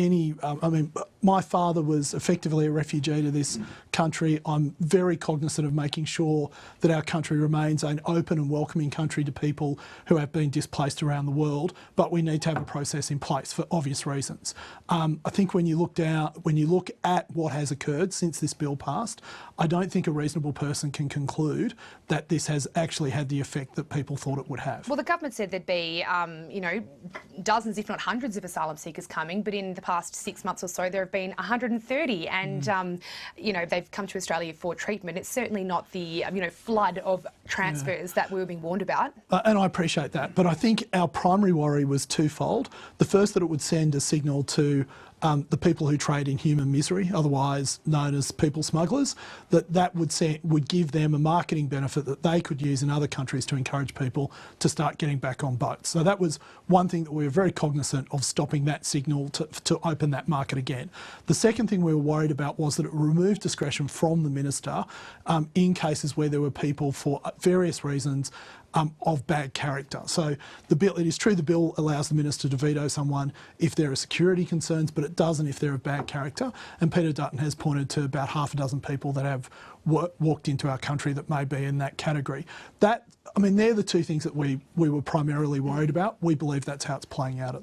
I mean, my father was effectively a refugee to this country. I'm very cognizant of making sure that our country remains an open and welcoming country to people who have been displaced around the world, but we need to have a process in place for obvious reasons. I think when you look at what has occurred since this bill passed, I don't think a reasonable person can conclude that this has actually had the effect that people thought it would have. Well, the government said there'd be, dozens, if not hundreds of asylum seekers coming, but in the past 6 months or so, there have been 130 and, they've come to Australia for treatment. It's certainly not the, flood of transfers that we were being warned about. And I appreciate that, but I think our primary worry was twofold. The first, that it would send a signal to the people who trade in human misery, otherwise known as people smugglers, that would give them a marketing benefit that they could use in other countries to encourage people to start getting back on boats. So that was one thing that we were very cognizant of, stopping that signal to open that market again. The second thing we were worried about was that it removed discretion from the minister in cases where there were people, for various reasons, of bad character. So it is true the bill allows the minister to veto someone if there are security concerns, but it doesn't if they're of bad character. And Peter Dutton has pointed to about half a dozen people that have walked into our country that may be in that category. They're the two things that we were primarily worried about. We believe that's how it's playing out at